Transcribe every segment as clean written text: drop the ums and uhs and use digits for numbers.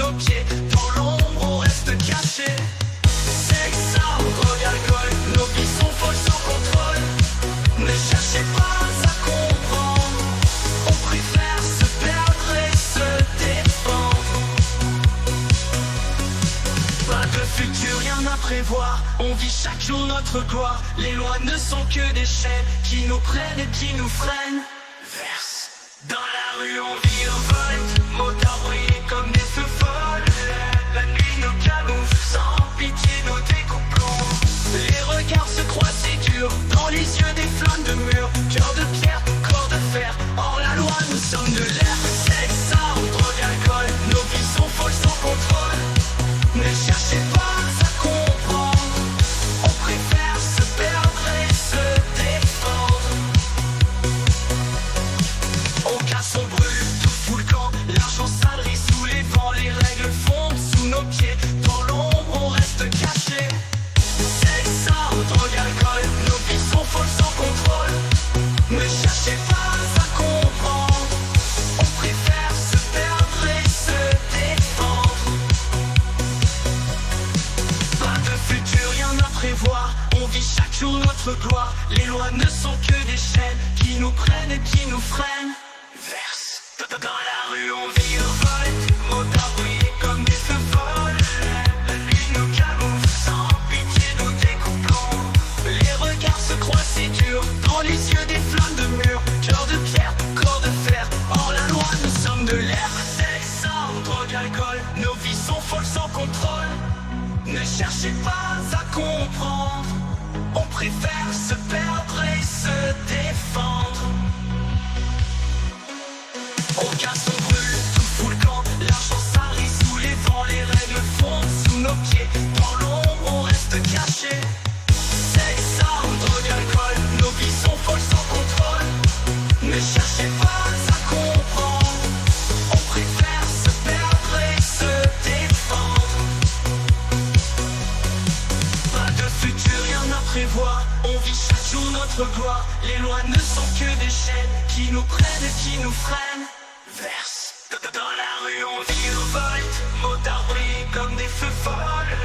nos pieds, dans l'ombre on reste caché. Sexe, armes, drogue, alcool, nos vies sont folles sans contrôle. Ne cherchez pas à comprendre, on préfère se perdre et se défendre. Pas de futur, rien à prévoir, on vit chaque jour notre gloire. Les lois ne sont que des chaînes qui nous prennent et qui nous freinent. Verse. Dans la rue on virevolte, motards brillés comme des feux folles. La nuit nous camoufle, sans pitié nous découplons. Les regards se croisent et dur, dans les yeux des flammes de mur. Cœur de pierre, corps de fer, hors la loi nous sommes de l'air. Sexe, armes, drogue, alcool, nos vies sont folles sans contrôle. Ne cherchez pas à comprendre, on préfère se perdre et se défendre. On casse, on brûle, tout fout le camp, l'argent salerie sous les vents. Les règles fondent sous nos pieds, dans l'ombre on reste caché. Sexe, armes, drogue, alcool, nos vies sont folles sans contrôle. Ne cherchez pas à comprendre, on préfère se perdre et se défendre. Pas de futur, rien à prévoir, on vit chaque jour notre gloire. Les lois ne sont que des chaînes qui nous prennent et qui nous freinent. Verse. Dans la rue on virevolte, motards brillés comme des feux folles. La nuit nous camoufle, sans pitié nous découplons. Les regards se croisent, c'est dur, dans les yeux des flammes de mur. Cœur de pierre, corps de fer, hors la loi nous sommes de l'air. Sexe, armes, drogue, alcool, nos vies sont folles sans contrôle. Ne cherchez pas à comprendre, on préfère se perdre et se défendre. On casse, on brûle, tout fout le camp, l'argent salerie sous les vents. Les règles fondent sous nos pieds, dans l'ombre on reste caché. Sexe, armes, drogue, alcool, nos vies sont folles sans contrôle. Ne cherchez pas à comprendre, on préfère se perdre et se défendre. Pas de futur, rien à prévoir, on vit chaque jour notre gloire. Les lois ne sont que des chaînes qui nous prennent et qui nous freinent. Verse. Dans la rue on virevolte, motards brillés comme des feux folles.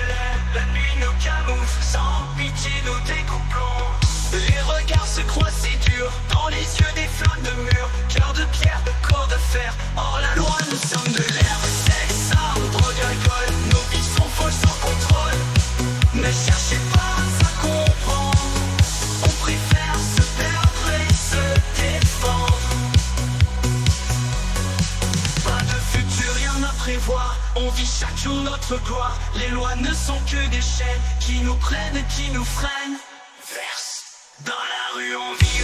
La nuit nous camoufle, sans pitié nous découplons. Les regards se croisent, c'est dur, dans les yeux des flammes de mur. Cœur de pierre, corps de fer, hors la loi nous sommes de l'air. Sexe, armes, drogue, alcool, nos vies sont folles sans contrôle. Ne cherchez pas à comprendre, on préfère se perdre et se défendre. Pas de futur, rien à prévoir, on vit chaque jour notre gloire. Les lois ne sont que des chaînes qui nous prennent et qui nous freinent. Verse. Dans la rue on vit